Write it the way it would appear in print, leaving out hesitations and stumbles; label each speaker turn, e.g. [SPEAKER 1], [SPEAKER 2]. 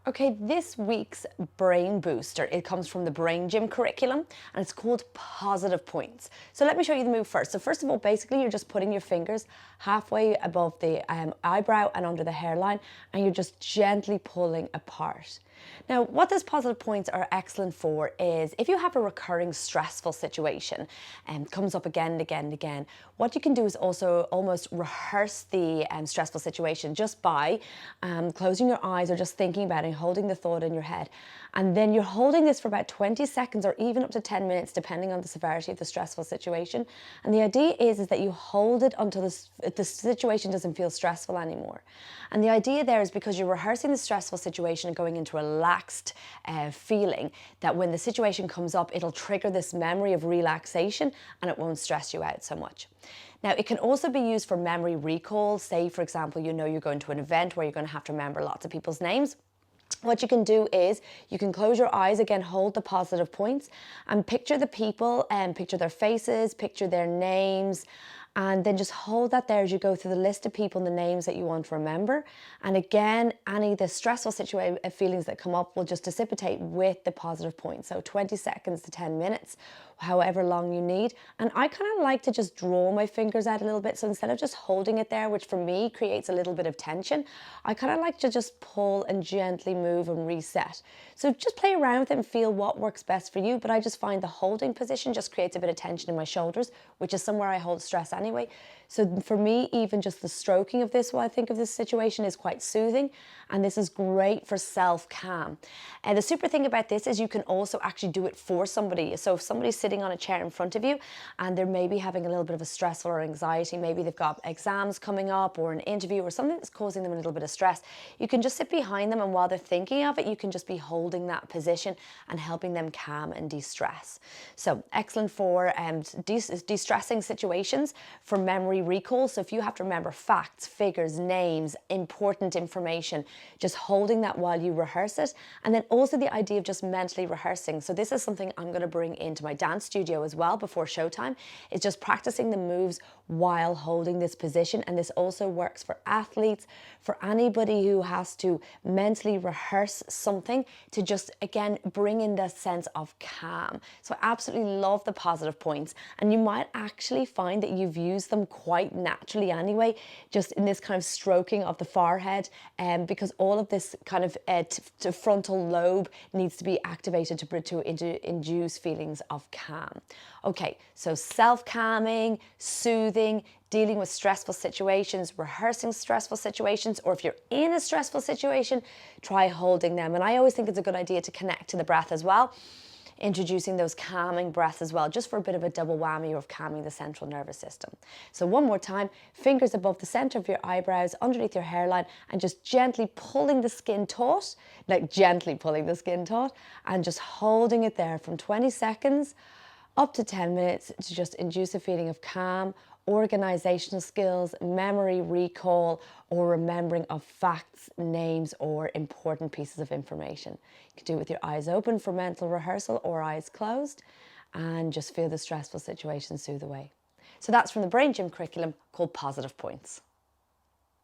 [SPEAKER 1] Okay, this week's brain booster, it comes from the brain gym curriculum and it's called positive points. So let me show you the move first. So first of all, basically you're just putting your fingers halfway above the eyebrow and under the hairline, and you're just gently pulling apart. Now, what those positive points are excellent for is if you have a recurring stressful situation and comes up again and again and again, what you can do is also almost rehearse the stressful situation just by closing your eyes or just thinking about it, holding the thought in your head. And then you're holding this for about 20 seconds or even up to 10 minutes, depending on the severity of the stressful situation. And the idea is that you hold it until the situation doesn't feel stressful anymore. And the idea there is because you're rehearsing the stressful situation and going into a relaxed feeling, that when the situation comes up, it'll trigger this memory of relaxation and it won't stress you out so much. Now, it can also be used for memory recall. Say, for example, you know you're going to an event where you're going to have to remember lots of people's names. What you can do is you can close your eyes, again, hold the positive points and picture the people and picture their faces, picture their names, and then just hold that there as you go through the list of people and the names that you want to remember. And again, any of the stressful feelings that come up will just dissipate with the positive points. So 20 seconds to 10 minutes, however long you need. And I kind of like to just draw my fingers out a little bit. So instead of just holding it there, which for me creates a little bit of tension, I kind of like to just pull and gently move and reset. So just play around with it and feel what works best for you. But I just find the holding position just creates a bit of tension in my shoulders, which is somewhere I hold stress anyway. So for me, even just the stroking of this, what I think of this situation, is quite soothing. And this is great for self-calm. And the super thing about this is you can also actually do it for somebody. So if somebody's sitting on a chair in front of you and they're maybe having a little bit of a stressful or anxiety, maybe they've got exams coming up or an interview or something that's causing them a little bit of stress, you can just sit behind them, and while they're thinking of it, you can just be holding that position and helping them calm and de-stress. So excellent for de-stressing situations, for memory recall. So if you have to remember facts, figures, names, important information, just holding that while you rehearse it. And then also the idea of just mentally rehearsing. So this is something I'm going to bring into my dance studio as well before showtime, is just practicing the moves while holding this position. And this also works for athletes, for anybody who has to mentally rehearse something, to just, again, bring in that sense of calm. So I absolutely love the positive points. And you might actually find that you've used them quite naturally anyway, just in this kind of stroking of the forehead, because all of this kind of frontal lobe needs to be activated to induce feelings of calm. Okay, so self-calming, soothing, dealing with stressful situations, rehearsing stressful situations, or if you're in a stressful situation, try holding them. And I always think it's a good idea to connect to the breath as well, introducing those calming breaths as well, just for a bit of a double whammy of calming the central nervous system. So one more time, fingers above the center of your eyebrows, underneath your hairline, and just gently pulling the skin taut, like gently pulling the skin taut, and just holding it there from 20 seconds up to 10 minutes to just induce a feeling of calm, organizational skills, memory recall, or remembering of facts, names, or important pieces of information. You can do it with your eyes open for mental rehearsal or eyes closed, and just feel the stressful situation soothe away. So that's from the Brain Gym curriculum called Positive Points.